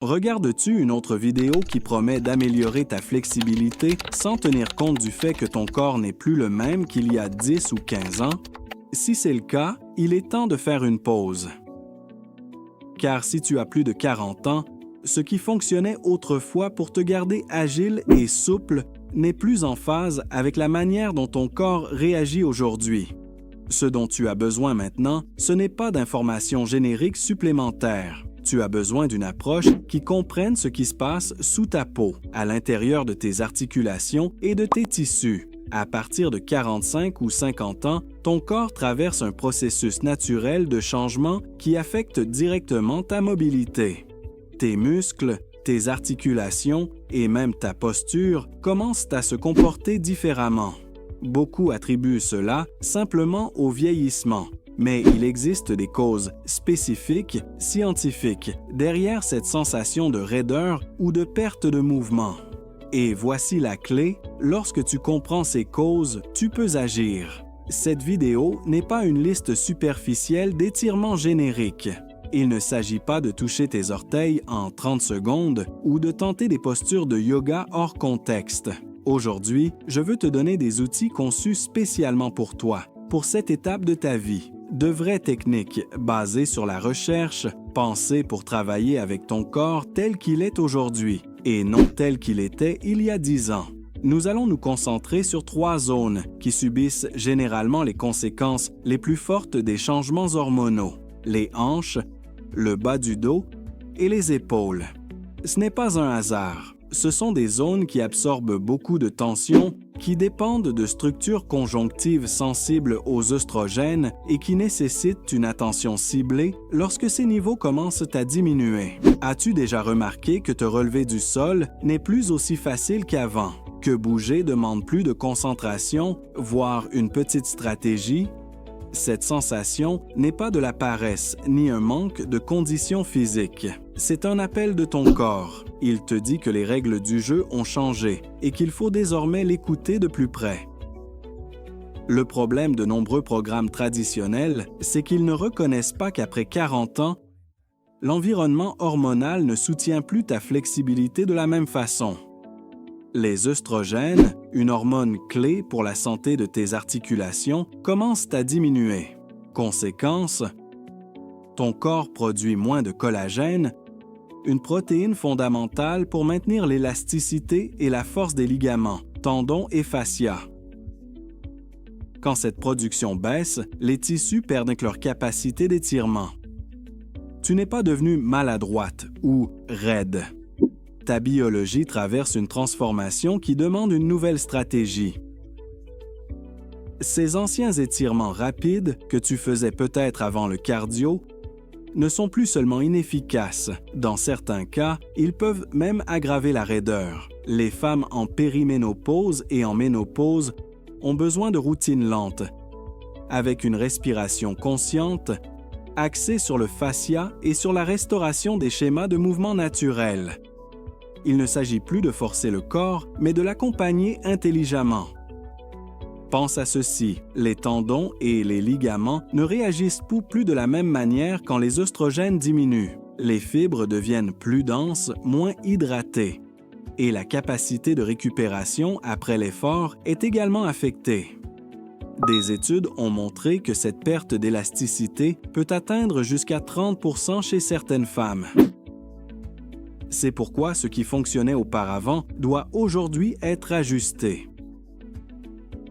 Regardes-tu une autre vidéo qui promet d'améliorer ta flexibilité sans tenir compte du fait que ton corps n'est plus le même qu'il y a 10 ou 15 ans? Si c'est le cas, il est temps de faire une pause. Car si tu as plus de 40 ans, ce qui fonctionnait autrefois pour te garder agile et souple n'est plus en phase avec la manière dont ton corps réagit aujourd'hui. Ce dont tu as besoin maintenant, ce n'est pas d'informations génériques supplémentaires. Tu as besoin d'une approche qui comprenne ce qui se passe sous ta peau, à l'intérieur de tes articulations et de tes tissus. À partir de 45 ou 50 ans, ton corps traverse un processus naturel de changement qui affecte directement ta mobilité. Tes muscles, tes articulations et même ta posture commencent à se comporter différemment. Beaucoup attribuent cela simplement au vieillissement, mais il existe des causes spécifiques, scientifiques, derrière cette sensation de raideur ou de perte de mouvement. Et voici la clé, lorsque tu comprends ces causes, tu peux agir. Cette vidéo n'est pas une liste superficielle d'étirements génériques. Il ne s'agit pas de toucher tes orteils en 30 secondes ou de tenter des postures de yoga hors contexte. Aujourd'hui, je veux te donner des outils conçus spécialement pour toi, pour cette étape de ta vie. De vraies techniques basées sur la recherche, pensées pour travailler avec ton corps tel qu'il est aujourd'hui et non tel qu'il était il y a 10 ans. Nous allons nous concentrer sur 3 zones qui subissent généralement les conséquences les plus fortes des changements hormonaux: les hanches, le bas du dos et les épaules. Ce n'est pas un hasard. Ce sont des zones qui absorbent beaucoup de tension, qui dépendent de structures conjonctives sensibles aux œstrogènes et qui nécessitent une attention ciblée lorsque ces niveaux commencent à diminuer. As-tu déjà remarqué que te relever du sol n'est plus aussi facile qu'avant, que bouger demande plus de concentration, voire une petite stratégie? Cette sensation n'est pas de la paresse ni un manque de conditions physiques. C'est un appel de ton corps. Il te dit que les règles du jeu ont changé et qu'il faut désormais l'écouter de plus près. Le problème de nombreux programmes traditionnels, c'est qu'ils ne reconnaissent pas qu'après 40 ans, l'environnement hormonal ne soutient plus ta flexibilité de la même façon. Les œstrogènes, une hormone clé pour la santé de tes articulations, commencent à diminuer. Conséquence, ton corps produit moins de collagène, une protéine fondamentale pour maintenir l'élasticité et la force des ligaments, tendons et fascia. Quand cette production baisse, les tissus perdent leur capacité d'étirement. Tu n'es pas devenu maladroite ou raide. Ta biologie traverse une transformation qui demande une nouvelle stratégie. Ces anciens étirements rapides que tu faisais peut-être avant le cardio ne sont plus seulement inefficaces. Dans certains cas, ils peuvent même aggraver la raideur. Les femmes en périménopause et en ménopause ont besoin de routines lentes, avec une respiration consciente, axée sur le fascia et sur la restauration des schémas de mouvement naturels. Il ne s'agit plus de forcer le corps, mais de l'accompagner intelligemment. Pense à ceci, les tendons et les ligaments ne réagissent plus de la même manière quand les œstrogènes diminuent. Les fibres deviennent plus denses, moins hydratées, et la capacité de récupération après l'effort est également affectée. Des études ont montré que cette perte d'élasticité peut atteindre jusqu'à 30% chez certaines femmes. C'est pourquoi ce qui fonctionnait auparavant doit aujourd'hui être ajusté.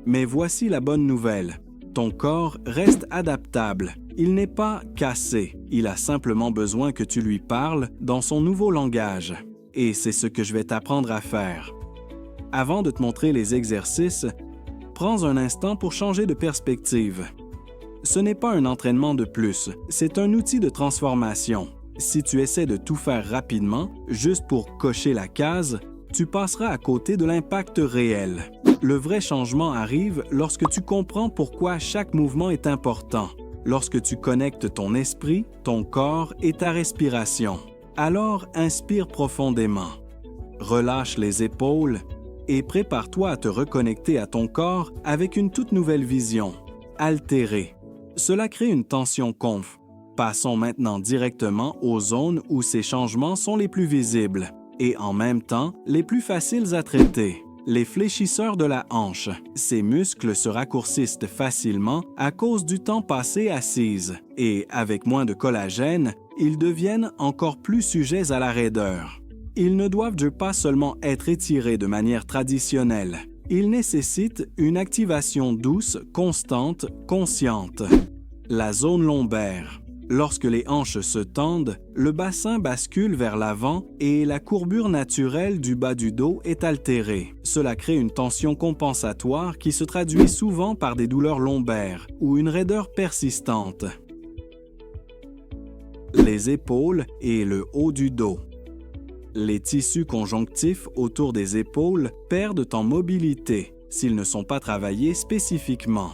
Mais voici la bonne nouvelle. Ton corps reste adaptable. Il n'est pas cassé. Il a simplement besoin que tu lui parles dans son nouveau langage. Et c'est ce que je vais t'apprendre à faire. Avant de te montrer les exercices, prends un instant pour changer de perspective. Ce n'est pas un entraînement de plus, c'est un outil de transformation. Si tu essaies de tout faire rapidement, juste pour cocher la case, tu passeras à côté de l'impact réel. Le vrai changement arrive lorsque tu comprends pourquoi chaque mouvement est important, lorsque tu connectes ton esprit, ton corps et ta respiration. Alors inspire profondément. Relâche les épaules et prépare-toi à te reconnecter à ton corps avec une toute nouvelle vision, altérée. Cela crée une tension conf, Passons maintenant directement aux zones où ces changements sont les plus visibles et en même temps les plus faciles à traiter. Les fléchisseurs de la hanche. Ces muscles se raccourcissent facilement à cause du temps passé assise et avec moins de collagène, ils deviennent encore plus sujets à la raideur. Ils ne doivent pas seulement être étirés de manière traditionnelle. Ils nécessitent une activation douce, constante, consciente. La zone lombaire. Lorsque les hanches se tendent, le bassin bascule vers l'avant et la courbure naturelle du bas du dos est altérée. Cela crée une tension compensatoire qui se traduit souvent par des douleurs lombaires ou une raideur persistante. Les épaules et le haut du dos. Les tissus conjonctifs autour des épaules perdent en mobilité s'ils ne sont pas travaillés spécifiquement.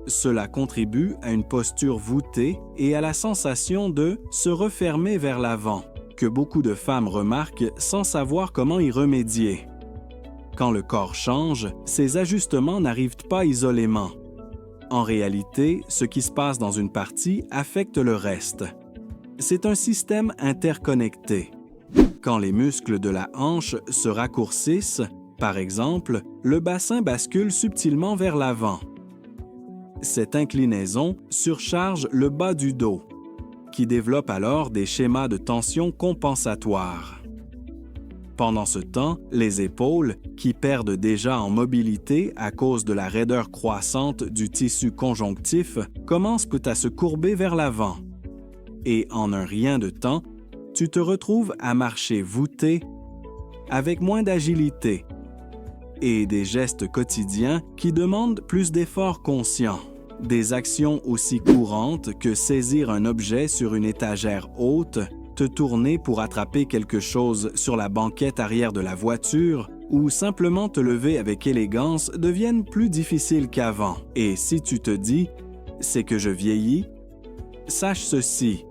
Cela contribue à une posture voûtée et à la sensation de se refermer vers l'avant, que beaucoup de femmes remarquent sans savoir comment y remédier. Quand le corps change, ces ajustements n'arrivent pas isolément. En réalité, ce qui se passe dans une partie affecte le reste. C'est un système interconnecté. Quand les muscles de la hanche se raccourcissent, par exemple, le bassin bascule subtilement vers l'avant. Cette inclinaison surcharge le bas du dos, qui développe alors des schémas de tension compensatoires. Pendant ce temps, les épaules, qui perdent déjà en mobilité à cause de la raideur croissante du tissu conjonctif, commencent à se courber vers l'avant. Et en un rien de temps, tu te retrouves à marcher voûté, avec moins d'agilité, et des gestes quotidiens qui demandent plus d'efforts conscients. Des actions aussi courantes que saisir un objet sur une étagère haute, te tourner pour attraper quelque chose sur la banquette arrière de la voiture ou simplement te lever avec élégance deviennent plus difficiles qu'avant. Et si tu te dis « c'est que je vieillis », sache ceci.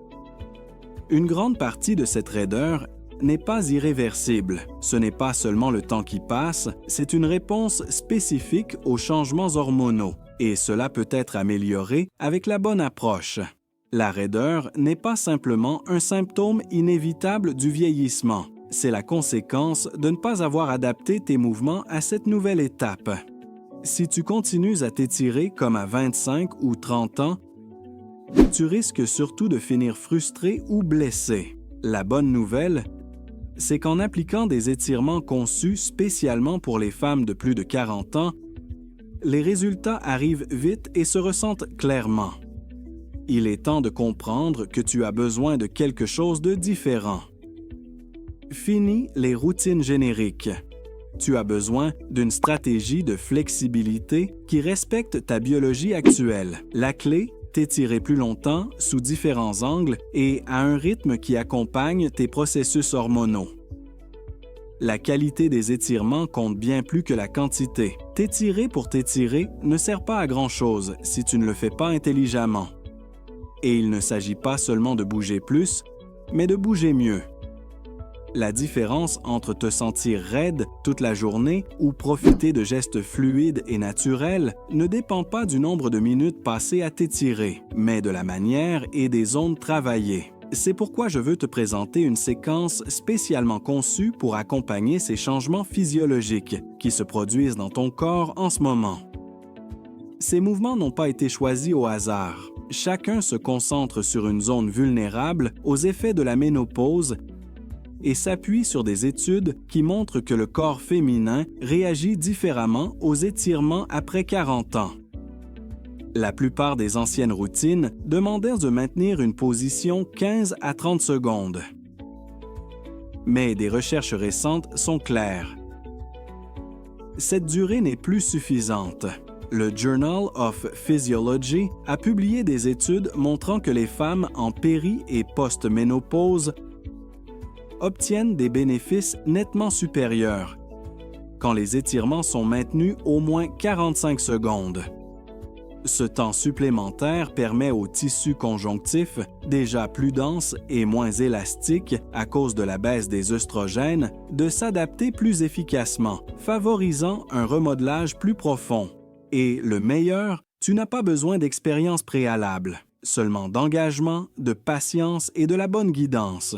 Une grande partie de cette raideur n'est pas irréversible. Ce n'est pas seulement le temps qui passe, c'est une réponse spécifique aux changements hormonaux. Et cela peut être amélioré avec la bonne approche. La raideur n'est pas simplement un symptôme inévitable du vieillissement. C'est la conséquence de ne pas avoir adapté tes mouvements à cette nouvelle étape. Si tu continues à t'étirer comme à 25 ou 30 ans, tu risques surtout de finir frustré ou blessé. La bonne nouvelle, c'est qu'en appliquant des étirements conçus spécialement pour les femmes de plus de 40 ans, les résultats arrivent vite et se ressentent clairement. Il est temps de comprendre que tu as besoin de quelque chose de différent. Fini les routines génériques. Tu as besoin d'une stratégie de flexibilité qui respecte ta biologie actuelle. La clé, t'étirer plus longtemps, sous différents angles et à un rythme qui accompagne tes processus hormonaux. La qualité des étirements compte bien plus que la quantité. T'étirer pour t'étirer ne sert pas à grand-chose si tu ne le fais pas intelligemment. Et il ne s'agit pas seulement de bouger plus, mais de bouger mieux. La différence entre te sentir raide toute la journée ou profiter de gestes fluides et naturels ne dépend pas du nombre de minutes passées à t'étirer, mais de la manière et des zones travaillées. C'est pourquoi je veux te présenter une séquence spécialement conçue pour accompagner ces changements physiologiques qui se produisent dans ton corps en ce moment. Ces mouvements n'ont pas été choisis au hasard. Chacun se concentre sur une zone vulnérable aux effets de la ménopause et s'appuie sur des études qui montrent que le corps féminin réagit différemment aux étirements après 40 ans. La plupart des anciennes routines demandaient de maintenir une position 15 à 30 secondes. Mais des recherches récentes sont claires. Cette durée n'est plus suffisante. Le Journal of Physiology a publié des études montrant que les femmes en péri- et post-ménopause obtiennent des bénéfices nettement supérieurs quand les étirements sont maintenus au moins 45 secondes. Ce temps supplémentaire permet au tissu conjonctif, déjà plus dense et moins élastique à cause de la baisse des œstrogènes, de s'adapter plus efficacement, favorisant un remodelage plus profond. Et le meilleur, tu n'as pas besoin d'expérience préalable. seulement d'engagement, de patience et de la bonne guidance.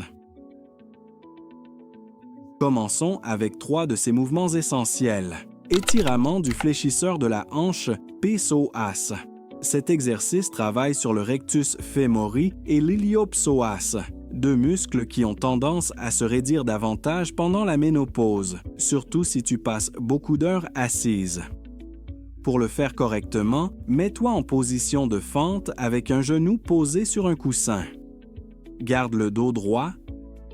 Commençons avec 3 de ces mouvements essentiels. Étirement du fléchisseur de la hanche psoas. Cet exercice travaille sur le rectus femori et l'iliopsoas, 2 muscles qui ont tendance à se raidir davantage pendant la ménopause, surtout si tu passes beaucoup d'heures assise. Pour le faire correctement, mets-toi en position de fente avec un genou posé sur un coussin. Garde le dos droit,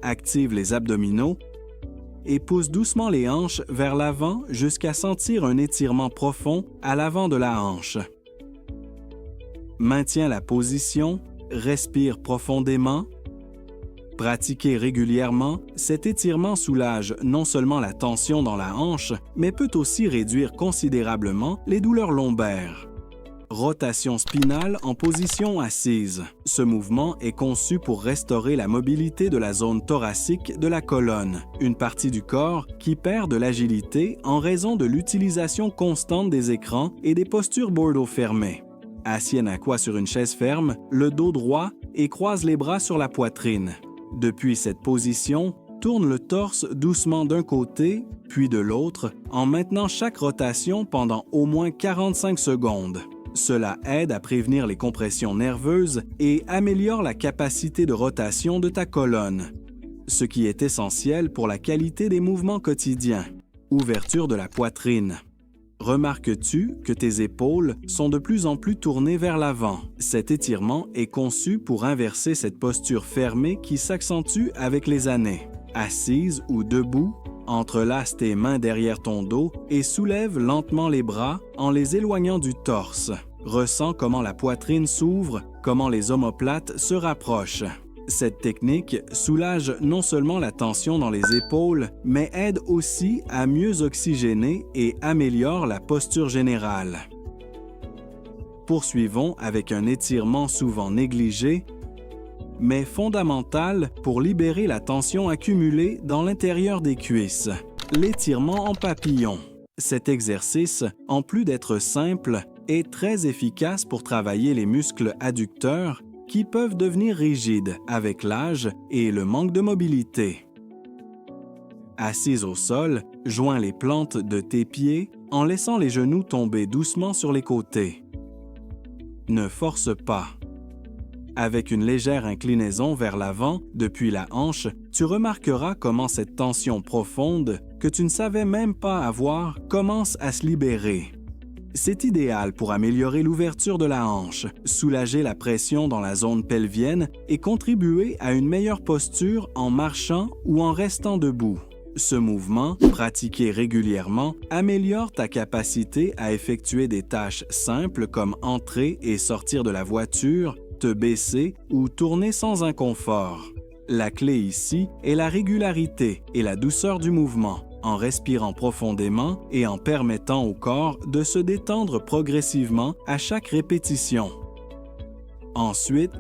active les abdominaux et pousse doucement les hanches vers l'avant jusqu'à sentir un étirement profond à l'avant de la hanche. Maintiens la position, respire profondément. Pratiquer régulièrement, cet étirement soulage non seulement la tension dans la hanche, mais peut aussi réduire considérablement les douleurs lombaires. Rotation spinale en position assise. Ce mouvement est conçu pour restaurer la mobilité de la zone thoracique de la colonne, une partie du corps qui perd de l'agilité en raison de l'utilisation constante des écrans et des postures bordeaux fermées. Assieds à quoi sur une chaise ferme, le dos droit et croise les bras sur la poitrine. Depuis cette position, tourne le torse doucement d'un côté, puis de l'autre, en maintenant chaque rotation pendant au moins 45 secondes. Cela aide à prévenir les compressions nerveuses et améliore la capacité de rotation de ta colonne, ce qui est essentiel pour la qualité des mouvements quotidiens. Ouverture de la poitrine. Remarques-tu que tes épaules sont de plus en plus tournées vers l'avant? Cet étirement est conçu pour inverser cette posture fermée qui s'accentue avec les années. Assise ou debout, entrelace tes mains derrière ton dos et soulève lentement les bras en les éloignant du torse. Ressens comment la poitrine s'ouvre, comment les omoplates se rapprochent. Cette technique soulage non seulement la tension dans les épaules, mais aide aussi à mieux oxygéner et améliore la posture générale. Poursuivons avec un étirement souvent négligé, mais fondamental pour libérer la tension accumulée dans l'intérieur des cuisses. L'étirement en papillon. Cet exercice, en plus d'être simple, est très efficace pour travailler les muscles adducteurs qui peuvent devenir rigides avec l'âge et le manque de mobilité. Assise au sol, joins les plantes de tes pieds en laissant les genoux tomber doucement sur les côtés. Ne force pas. Avec une légère inclinaison vers l'avant depuis la hanche, tu remarqueras comment cette tension profonde que tu ne savais même pas avoir commence à se libérer. C'est idéal pour améliorer l'ouverture de la hanche, soulager la pression dans la zone pelvienne et contribuer à une meilleure posture en marchant ou en restant debout. Ce mouvement, pratiqué régulièrement, améliore ta capacité à effectuer des tâches simples comme entrer et sortir de la voiture, te baisser ou tourner sans inconfort. La clé ici est la régularité et la douceur du mouvement, en respirant profondément et en permettant au corps de se détendre progressivement à chaque répétition. Ensuite,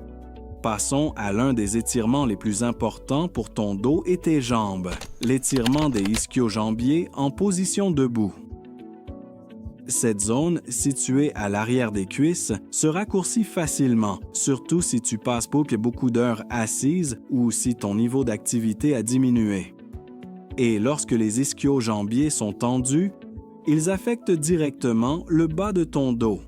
passons à l'un des étirements les plus importants pour ton dos et tes jambes, l'étirement des ischio-jambiers en position debout. Cette zone, située à l'arrière des cuisses, se raccourcit facilement, surtout si tu passes beaucoup d'heures assises ou si ton niveau d'activité a diminué. Et lorsque les ischio-jambiers sont tendus, ils affectent directement le bas de ton dos.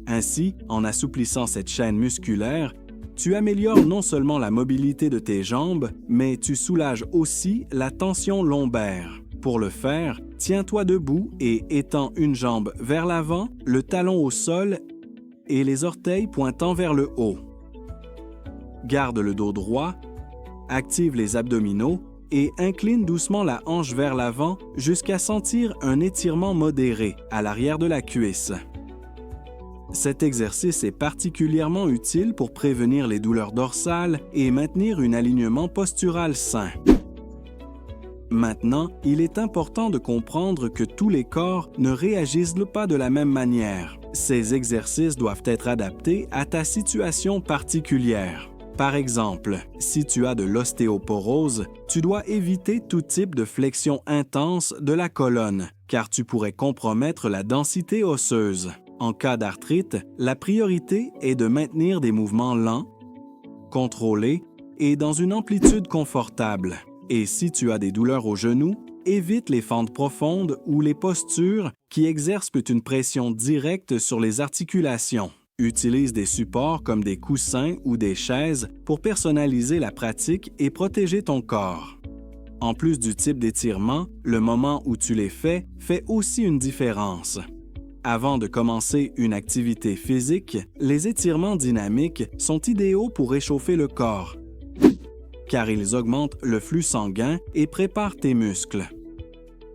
Ainsi, en assouplissant cette chaîne musculaire, tu améliores non seulement la mobilité de tes jambes, mais tu soulages aussi la tension lombaire. Pour le faire, tiens-toi debout et étends une jambe vers l'avant, le talon au sol et les orteils pointant vers le haut. Garde le dos droit, active les abdominaux et incline doucement la hanche vers l'avant jusqu'à sentir un étirement modéré à l'arrière de la cuisse. Cet exercice est particulièrement utile pour prévenir les douleurs dorsales et maintenir un alignement postural sain. Maintenant, il est important de comprendre que tous les corps ne réagissent pas de la même manière. Ces exercices doivent être adaptés à ta situation particulière. Par exemple, si tu as de l'ostéoporose, tu dois éviter tout type de flexion intense de la colonne, car tu pourrais compromettre la densité osseuse. En cas d'arthrite, la priorité est de maintenir des mouvements lents, contrôlés et dans une amplitude confortable. Et si tu as des douleurs aux genoux, évite les fentes profondes ou les postures qui exercent une pression directe sur les articulations. Utilise des supports comme des coussins ou des chaises pour personnaliser la pratique et protéger ton corps. En plus du type d'étirement, le moment où tu les fais fait aussi une différence. Avant de commencer une activité physique, les étirements dynamiques sont idéaux pour réchauffer le corps, car ils augmentent le flux sanguin et préparent tes muscles.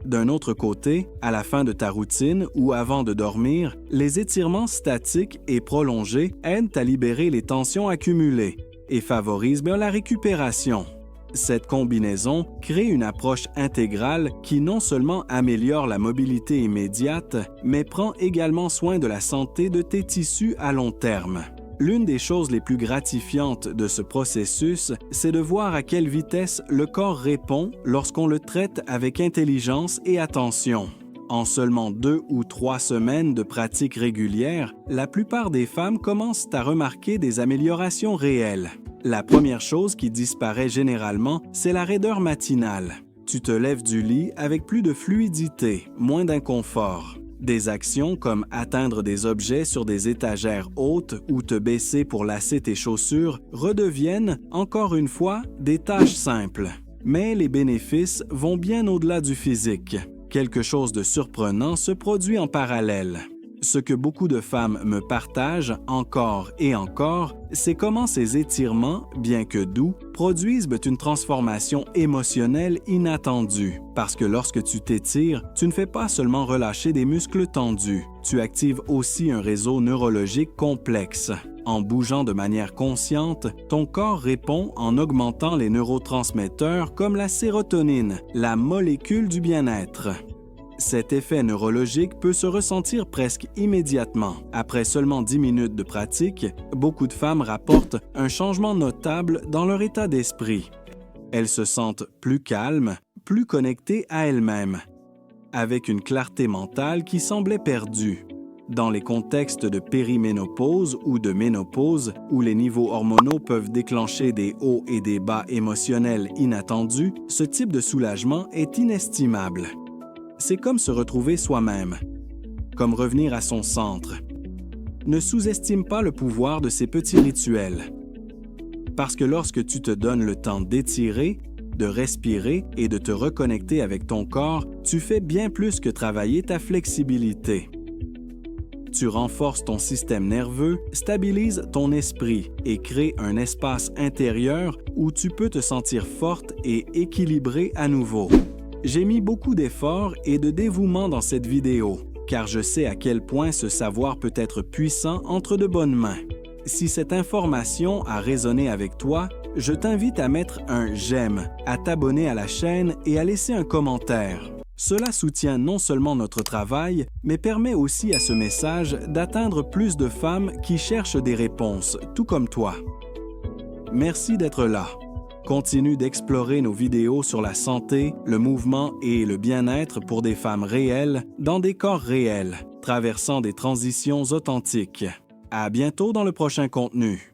D'un autre côté, à la fin de ta routine ou avant de dormir, les étirements statiques et prolongés aident à libérer les tensions accumulées et favorisent la récupération. Cette combinaison crée une approche intégrale qui non seulement améliore la mobilité immédiate, mais prend également soin de la santé de tes tissus à long terme. L'une des choses les plus gratifiantes de ce processus, c'est de voir à quelle vitesse le corps répond lorsqu'on le traite avec intelligence et attention. En seulement 2 ou 3 semaines de pratique régulière, la plupart des femmes commencent à remarquer des améliorations réelles. La première chose qui disparaît généralement, c'est la raideur matinale. Tu te lèves du lit avec plus de fluidité, moins d'inconfort. Des actions comme atteindre des objets sur des étagères hautes ou te baisser pour lasser tes chaussures redeviennent, encore une fois, des tâches simples. Mais les bénéfices vont bien au-delà du physique. Quelque chose de surprenant se produit en parallèle. Ce que beaucoup de femmes me partagent encore et encore, c'est comment ces étirements, bien que doux, produisent une transformation émotionnelle inattendue. Parce que lorsque tu t'étires, tu ne fais pas seulement relâcher des muscles tendus, tu actives aussi un réseau neurologique complexe. En bougeant de manière consciente, ton corps répond en augmentant les neurotransmetteurs comme la sérotonine, la molécule du bien-être. Cet effet neurologique peut se ressentir presque immédiatement. Après seulement 10 minutes de pratique, beaucoup de femmes rapportent un changement notable dans leur état d'esprit. Elles se sentent plus calmes, plus connectées à elles-mêmes, avec une clarté mentale qui semblait perdue. Dans les contextes de périménopause ou de ménopause, où les niveaux hormonaux peuvent déclencher des hauts et des bas émotionnels inattendus, ce type de soulagement est inestimable. C'est comme se retrouver soi-même, comme revenir à son centre. Ne sous-estime pas le pouvoir de ces petits rituels. Parce que lorsque tu te donnes le temps d'étirer, de respirer et de te reconnecter avec ton corps, tu fais bien plus que travailler ta flexibilité. Tu renforces ton système nerveux, stabilises ton esprit et crées un espace intérieur où tu peux te sentir forte et équilibrée à nouveau. J'ai mis beaucoup d'efforts et de dévouement dans cette vidéo, car je sais à quel point ce savoir peut être puissant entre de bonnes mains. Si cette information a résonné avec toi, je t'invite à mettre un « j'aime », à t'abonner à la chaîne et à laisser un commentaire. Cela soutient non seulement notre travail, mais permet aussi à ce message d'atteindre plus de femmes qui cherchent des réponses, tout comme toi. Merci d'être là. Continue d'explorer nos vidéos sur la santé, le mouvement et le bien-être pour des femmes réelles, dans des corps réels, traversant des transitions authentiques. À bientôt dans le prochain contenu.